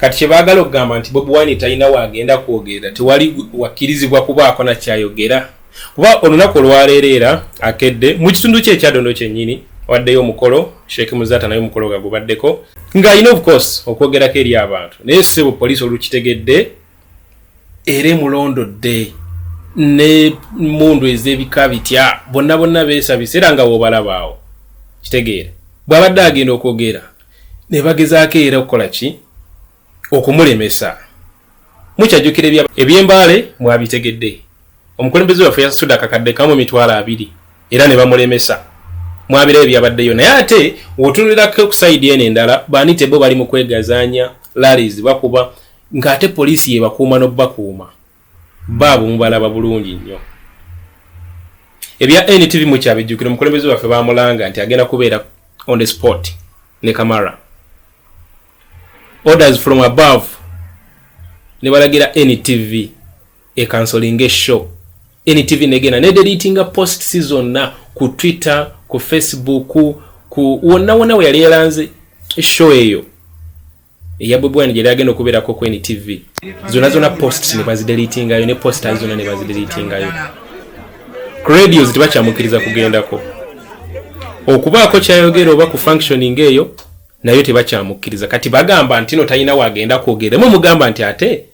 kati kyebagala okugamba nti Bobi Wine talina wagenda kwogera tewali wakkirizibwa kubaako nakyayogera kuba olunaku olwaleero era akedde mu kitundu kye ekyadondo kyennyini waddeyo omukolo Sheikh Muzata naye omukolo gagubaddeko ng'alina of course okwogerako eri abantu naye ssebo poliisi olukitegedde era mulondodde ne mundu ez'ebika bitya bonna beesabise era nga woobalabaawo kitegeera bw'abadde agenda okwogera ne bagezaako era okukola ki okumulemesa mukyajjukira ebyembaale mwabitegedde omukulembeze waffe yasasudde akakadde kamu 20,000 era ne bamulemesa mwabirayo byabaddeyo naye ate wotunulirako ku sayidi eno endala baani tebo bali mu kwegazaanya lalis bakuba ng'ate poliisi yebakuuma n'obakuuma baabo mubalaba bulungi nnyo ebya NTV mukyabijjukira omukulembeze waffe bamulanga nti agenda kubeera on the spot ne Kamara orders from above ne balagira NTV cancelling show NTV negena ne deletinga post season na ku Twitter ku Facebook ku wonna we yali yalanze show eyo ya Bobi Wine gye agenda okubeerako ku NTV zona posts ne bazideletinga yo ne posters zona ne bazideletinga yo radios tebakyamukiriza kugendako okubaako kyayogera oba ku functioning eyo nayo tebakyamukiriza kati bagamba nti no talina wagenda kwogera mu mugamba nti ate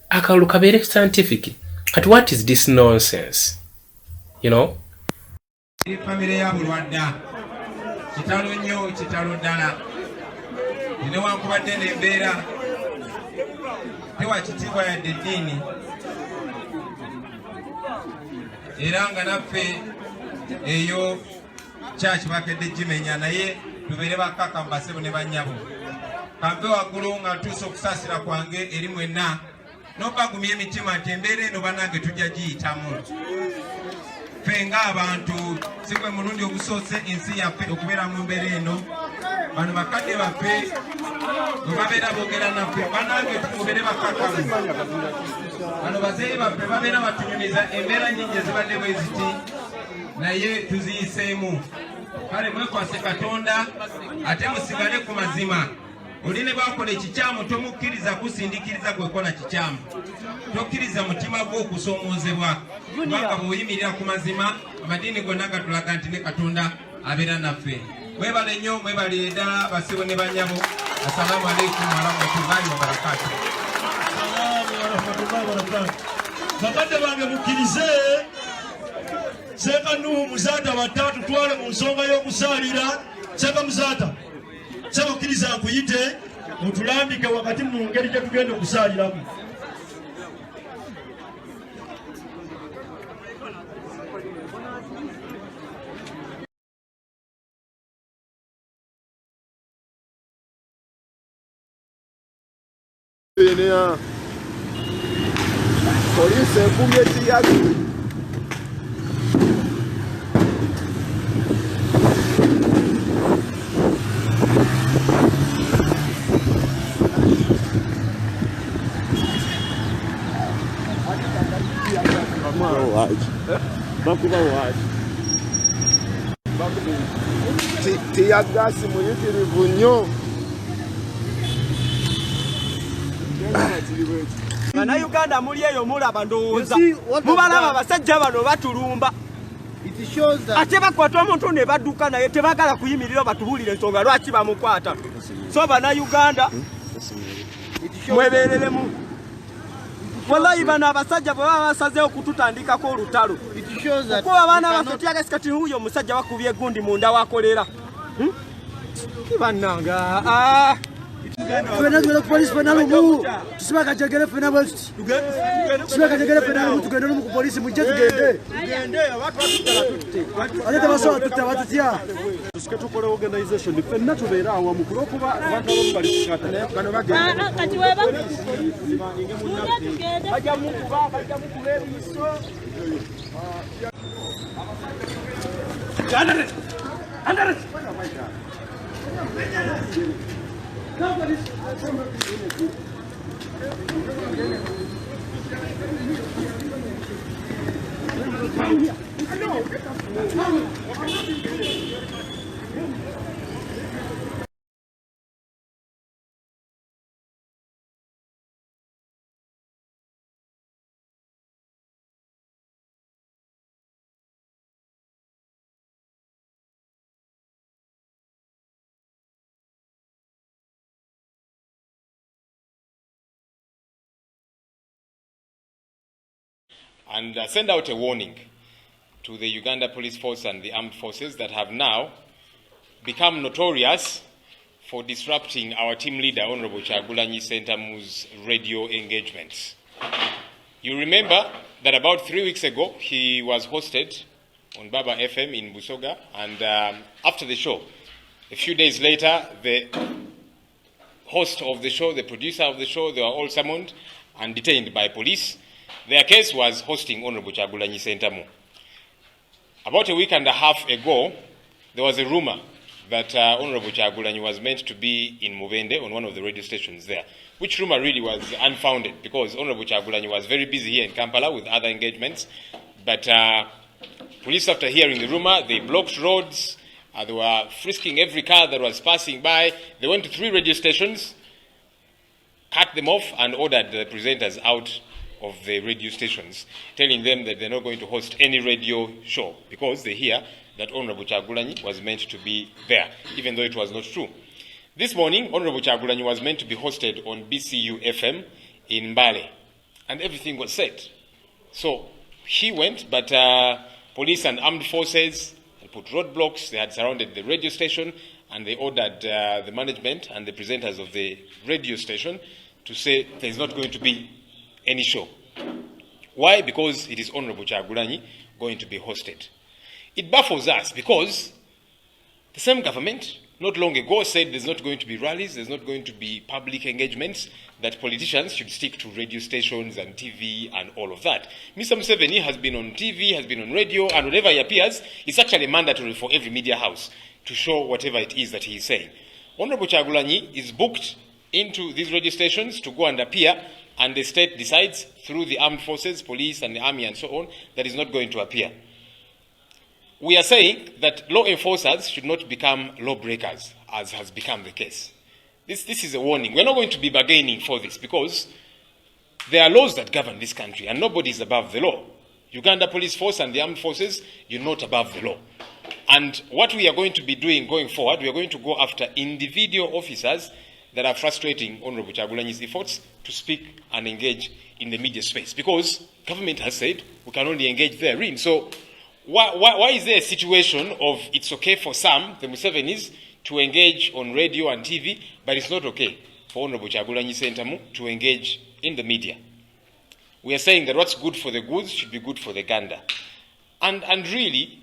akalulu kabeere scientific kati what is this nonsense you know family ya bulwadda kitalo nnyo kitalo ddala ine wankubadde n'embeera tewa kitiibwa yadde eddiini era nga naffe eyo kyaki bakedde gimenya naye tubeere bakaka mbasebo ne bannyabo kampe waggulu nga ntuusa okusaasira kwange eri mwenna n'obagumya emitima nti embeera eno bannange tujja giyitamu ffe ng'abantu si gwe mulundi ogusoose ensi yaffe okubeera mu mbeera eno bano bakadde baffe bwe babeera boogera naffe bannange tumubeere bakakamu bano bazeeyi baffe babeera batunyumiza embeera nnyingi ezibadde bwe ziti naye tuziyiseemu kale mwekwase Katonda ate musigale ku mazima oli ne bakola ekikyamu tomukkiriza kusindikiriza gwekola kikyamu tokkiriza mutima gwo okusoomoozebwa kubanga bw'oyimirira ku mazima amadiini gonna gatulaga nti ne Katonda abeera naffe mwebale nnyo mwebale ddala basibo ne bannyabo assalamu alaikum warahmatullahi wabarakatuh bakadde bange mukkirize Seka Nuhu Muzata batatu twale mu nsonga y'okusaalira Seka Muzata seka okkiriza akuyite otulambike wakati mu ngeri gye tugenda okusaaliramu Polisi ekumye ekiyagi tiyagasi muyitirivu nnyo Bannayuganda muli eyo mulaba ndowooza mubalaba abasajja bano batulumba ate bakwata omuntu ne badduka naye tebagala kuyimirira batubuulire ensonga lwaki bamukwata so bannayuganda mwebeereremu wallahi bano abasajja bwe baba basazeewo okututandikako olutalo okuba abaana baffe tyagasi kati huyo omusajja bakubye egundi munda wakolera bannanga Fena tugenda ku poliisi fena lumu tusibe akajegere fena bwetuti tusibe akajegere fena lumu tugende lumu ku poliisi mujje tugende ate tebasobola tutta batutya tusike tukole organization fenna tubeera awamu kulwokuba abantu abamu bali kukata kati weba bajja mukuba ebiso Under it! and send out a warning to the Uganda Police Force and the armed forces that have now become notorious for disrupting our team leader, Honorable Kyagulanyi Ssentamu's radio engagements. You remember that about 3 weeks ago, he was hosted on Baba FM in Busoga, and after the show, a few days later, the host of the show, the producer of the show, they were all summoned and detained by police. Their case was hosting Honorable Kyagulanyi Ssentamu. About a week and a half ago, there was a rumor that Honorable Kyagulanyi was meant to be in Mubende on one of the radio stations there, which rumor really was unfounded because Honorable Kyagulanyi was very busy here in Kampala with other engagements. But police, after hearing the rumor, they blocked roads. They were frisking every car that was passing by. They went to 3 radio stations, cut them off, and ordered the presenters out of the radio stations, telling them that they're not going to host any radio show because they hear that Honorable Kyagulanyi was meant to be there, even though it was not true. This morning, Honorable Kyagulanyi was meant to be hosted on BCU FM in Mbale, and everything was set. So he went, but police and armed forces had put roadblocks. They had surrounded the radio station, and they ordered the management and the presenters of the radio station to say there's not going to be any show. Why? Because it is Honorable Kyagulanyi going to be hosted. It baffles us because the same government not long ago said there's not going to be rallies, there's not going to be public engagements, that politicians should stick to radio stations and TV and all of that. Mr. Museveni has been on TV, has been on radio, and whenever he appears, it's actually mandatory for every media house to show whatever it is that he is saying. Honorable Kyagulanyi is booked into these radio stations to go and appear, and the state decides through the armed forces, police and the army and so on, that is not going to appear. We are saying that law enforcers should not become lawbreakers, as has become the case. This is a warning. We're not going to be bargaining for this because there are laws that govern this country and nobody is above the law. Uganda Police Force and the armed forces, you're not above the law. And what we are going to be doing going forward, we are going to go after individual officers that are frustrating Honorable Kyagulanyi's efforts to speak and engage in the media space, because government has said we can only engage therein. So why is there a situation of it's okay for some, the Musevenis, to engage on radio and TV, but it's not okay for Honorable Kyagulanyi Ssentamu to engage in the media? We are saying that what's good for the goose should be good for the gander. And really,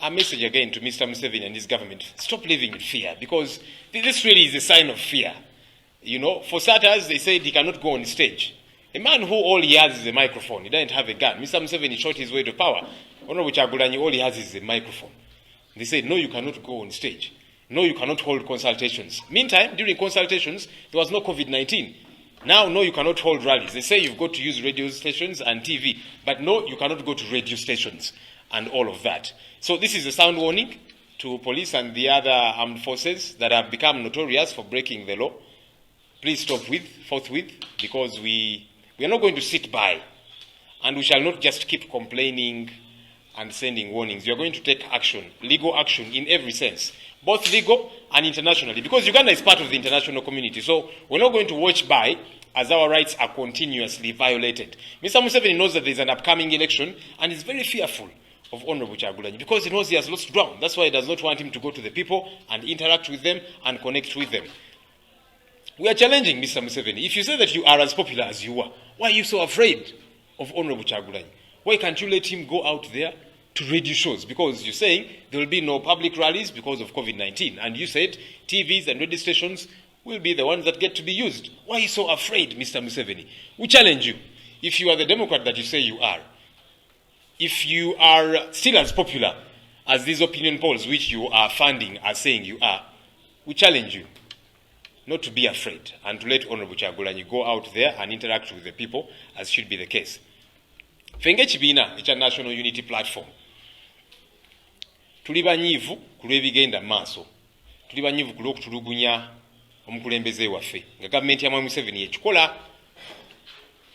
a message again to Mr. Museveni and his government, stop living in fear, because this really is a sign of fear. You know, for starters, they said he cannot go on stage. A man who all he has is a microphone, he doesn't have a gun. Mr. Museveni shot his way to power. Honorable Kyagulanyi, all he has is a microphone. They said, no, you cannot go on stage. No, you cannot hold consultations. Meantime, during consultations, there was no COVID-19. Now, no, you cannot hold rallies. They say you've got to use radio stations and TV, but no, you cannot go to radio stations and all of that. So this is a sound warning to police and the other armed forces that have become notorious for breaking the law. Please stop forthwith, because we are not going to sit by, and we shall not just keep complaining and sending warnings. We are going to take action, legal action in every sense, both legal and internationally, because Uganda is part of the international community. So we're not going to watch by as our rights are continuously violated. Mr. Museveni knows that there's an upcoming election and is very fearful of Honorable Kyagulanyi because he knows he has lost ground. That's why he does not want him to go to the people and interact with them and connect with them. We are challenging Mr. Museveni. If you say that you are as popular as you are, why are you so afraid of Honorable Kyagulanyi? Why can't you let him go out there to radio shows? Because you're saying there will be no public rallies because of COVID-19. And you said TVs and radio stations will be the ones that get to be used. Why are you so afraid, Mr. Museveni? We challenge you. If you are the Democrat that you say you are, if you are still as popular as these opinion polls which you are funding are saying you are, we challenge you not to be afraid and to let Honorable Kyagulanyi go out there and interact with the people as should be the case. Fenge kibiina ekya National Unity Platform tuli banyiivu ku lw'ebigenda mu maaso, tuli banyiivu ku lw'okutulugunya omukulembeze waffe nga gavumenti ya Mwami Museveni ekikola.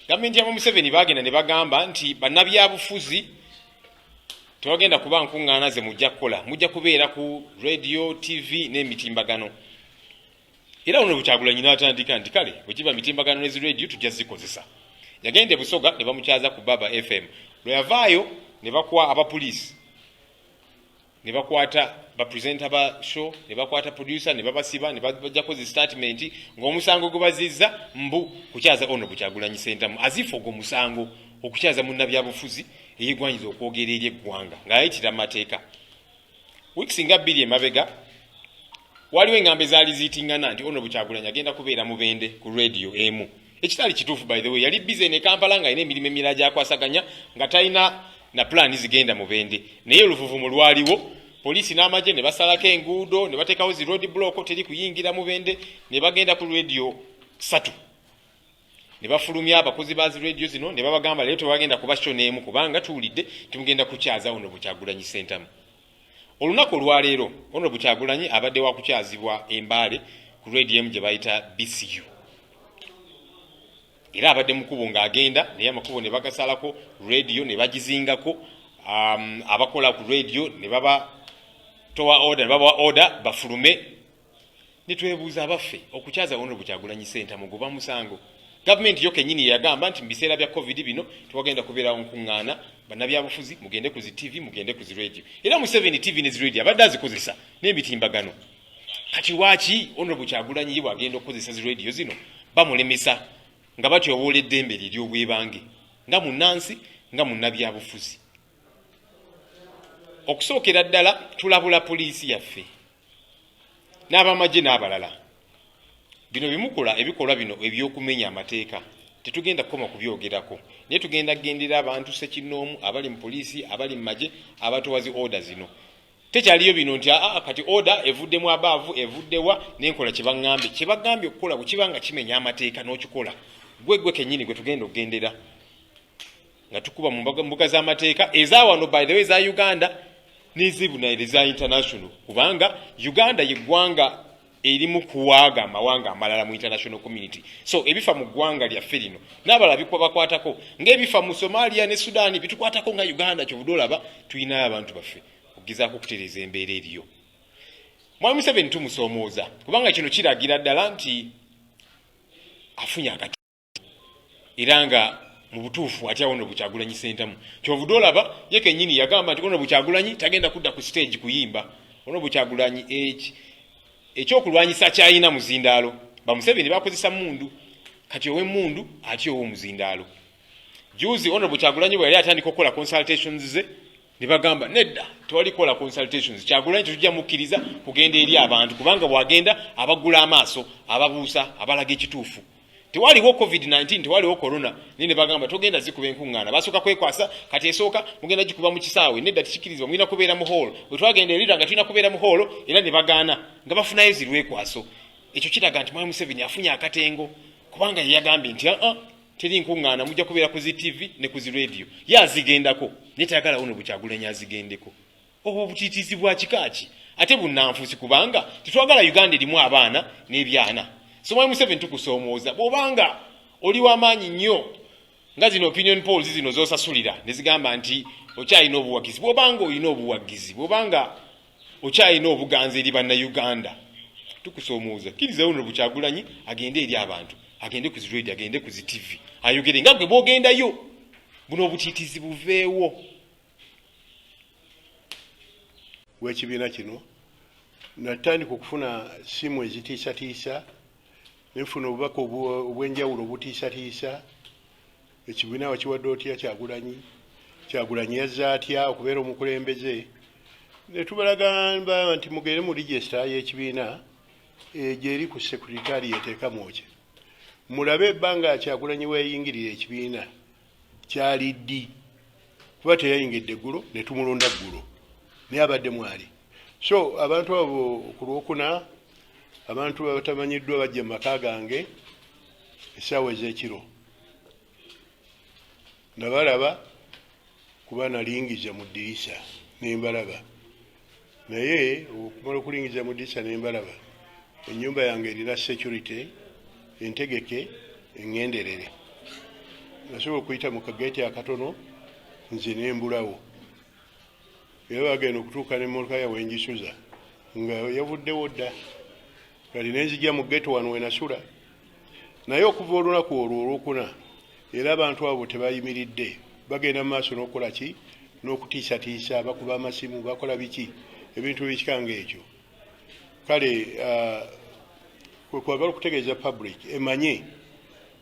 Gavumenti ya Mwami Museveni bagenda ne bagamba nti bannabyabufuzi tebagenda kuba nkuŋŋaana ze mujja kukola, mujja kubeera ku radio, TV n'emitimbagano. Era Honorable Kyagulanyi n'atandika nti kale bwe kiba mitimbagano n'ezi radio tujja zikozesa. Yagenda e Busoga ne bamukyaza ku Baba FM. lwe yavaayo ne bakwa abapoliisi ne bakwata bapresenta ba show ne bakwata producer ne babasiba ne bajjako zi statement ng'omusango gubazizza mbu kukyaza ono Kyagulanyi Ssentamu azifo ogwo musango okukyaza munnabyabufuzi eyigwanyiza okwogera eri eggwanga ng'ayitira amateeka. Weeks nga 2 emabega waliwo engambe zaali ziitingana nti ono Kyagulanyi agenda kubeera Mubende ku radio emu. Ekitali kituufu by the way, yali busy ne Kampala nga ine emirimu emirala gyakwasaganya nga talina na plan zigenda Mubende. Naye oluvuvumu lwaliwo, poliisi n'amagye ne basalako enguudo ne bateekawo zi road block teri kuyingira Mubende ne bagenda ku radio 3 ne bafulumya abakozi ba zi radio zino ne babagamba leero tebagenda kubasho n'emu kubanga tuwulidde timugenda kukyaza ono Kyagulanyi Ssentamu. Olunaku olwaleero ono Kyagulanyi abadde wa kukyazibwa Embaale ku radio emu gye bayita BCU. Era abadde mukubo ng'agenda naye amakubo ne bagasalako radio ne bagizingako abakola ku radio ne baba towa order ne baba order bafulume ne twebuuza abaffe okukyaza ono Kyagulanyi Ssentamu guba musango. Government yo kenyini yagamba nti mbiseera bya covid bino twagenda kubeera nkuŋŋaana bannabyabufuzi mugende ku zi TV mugende ku zi radio. Era mu 7 TV ne zi radio abadde azikozesa n'emitimbagano. Kati waaki ono Kyagulanyi ye wagenda okukozesa zi radio zino bamulemesa nga batyobola eddembe ery'obwebange nga munnansi nga munnabyabufuzi. Okusookera ddala tulabula poliisi yaffe n'abamagye n'abalala. Bino bimukola ebikolwa bino ebyokumenya amateeka tetugenda kukoma kubyogerako naye tugenda kugendera abantu ssekinnoomu abali mu poliisi abali mu magye abatowazi order zino. Tekyaliyo bino nti kati order evuddemu abaavu evuddewa n'enkola kye bagambye okukola bwe kibanga kimenya amateeka n'okikola gwe kennyini gwe tugenda okugendera nga tukuba mu mbuga z'amateeka ezawano by the way za Uganda n'ezibunayire za international kubanga Uganda yeggwanga erimu kuwaaga amawanga amalala mu international community. So ebifa mu ggwanga lyaffe lino n'abalala bakwatako ng'ebifa mu Somalia ne Sudan bitukwatako nga Uganda kyobudde olaba tulinayo abantu baffe okugezaako okutereeza embeera eriyo. Mwami Museveni tumusoomooza kubanga kino kiragira ddala nti afunye akati era nga mu butuufu atya ono Kyagulanyi Ssentamu kyobudde olaba ye kennyini yagamba nti ono Kyagulanyi tagenda kudda ku stage kuyimba. Ono Kyagulanyi ekyokulwanyisa kyayina muzindaalo bamuseveni bakozesa mundu kati owe mundu ati owo muzindaalo. Juzi ono Kyagulanyi bwe yali atandika okukola consultations ze ne bagamba nedda tewali kola consultations Kyagulanyi tetujja mukkiriza kugenda eri abantu kubanga bwagenda abagula amaaso ababuusa abalaga ekituufu. Tewaliwo COVID-19 tewaliwo corona nene bagamba togenda zikuba enkuŋŋaana basooka kwekwasa kati esooka mugenda gikuba mu kisaawe nedda tikikirizibwa mugenda kubeera mu hall bwe twagenda erira nga tulina kubeera mu hall era ne bagaana nga bafunayo zirwekwaso. Ekyo kiraga nti Mwami Museveni afunye akatengo kubanga yeyagambye nti teri nkuŋŋaana mujja kubeera ku zi TV ne ku zi radio ye azigendako naye tayagala ono Kyagulanyi azigendeko. Obwo butiitiizi bwa kikaaki ate bunnanfuusi kubanga tetwagala Uganda erimu abaana n'ebyana. So Mwami Museveni tukusoomooza bw'obanga oli w'amaanyi nnyo nga zino opinion polls zino z'osasulira ne zigamba nti okyalina obuwagizi bw'obanga olina obuwagizi bw'obanga okyalina obuganza eri bannayuganda tukusoomooza kkiriza ono Kyagulanyi agende eri abantu agende ku zi radio agende ku zi TV ayogere nga gwe bw'ogendayo buno obutiitiizi buveewo. W'ekibiina kino natandika okufuna simu ezitiisatiisa nefuna obubaka obw'enjawulo obutiisatiisa. Ekibiina wakiwadde otya Kyagulanyi yazza atya okubeera omukulembeze ne tubalagamba nti mugende mu register y'ekibiina gyeri ku secretariat ekamwoki mulabe ebbanga Kyagulanyi weeyingirira ekibiina kyali ddi kuba teyayingidde eggulo ne tumulonda ggulo naye abadde mwali. So abantu abo ku Lwokuna abantu batamanyiddwa bajja mu maka gange essaawa ez'ekiro nabalaba kuba nalingiza mu ddirisa nembalaba naye okumala okulingiza mu ddirisa nembalaba ennyumba yange erina security entegeke eŋŋenderere. Nasobola okuyita mu kageeti akatono nze nembulawo era bagenda okutuuka n'emmotoka yawe njisuza nga yavuddewo dda kati nenzijja mu geto wano wenasula naye okuva olunaku olwo Olwokuna era abantu abo tebayimiridde bagenda mu maaso n'okukola ki n'okutiisatiisa bakuba amasimu bakola biki ebintu ebikikanga ekyo kale kwagala okutegeeza public emanye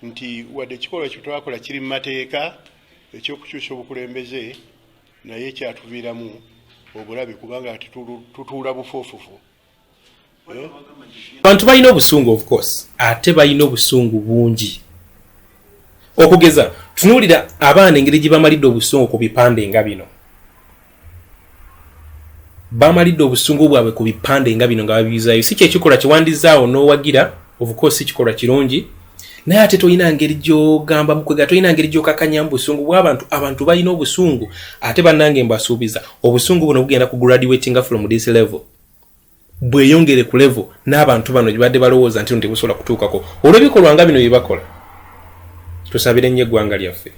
nti wadde ekikolwa kye twakola kiri mu mateeka ekyokukyusa obukulembeze naye kyatuviiramu obulabe kubanga tutuula bufoofufu. Abantu balina obusungu of course ate balina obusungu bungi okugeza tunuulira abaana engeri gye bamalidde obusungu ku bipande nga bino bamalidde obusungu bwabwe ku bipande nga bino nga babiyuzaayo si kyekikolwa kiwandizaawo n'owagira of course kikolwa kirungi naye ate tolina ngeri gy'ogamba mukwega tolina ngeri gy'okakanya mu busungu bw'abantu abantu balina obusungu ate bannange mbasuubiza obusungu buno bugenda ku graduatinga from this level bweyongere ku level n'abantu bano gye badde balowooza nti tebusobola kutuukako olw'ebikolwa nga bino bye bakola tusabire nnyo eggwanga lyaffe.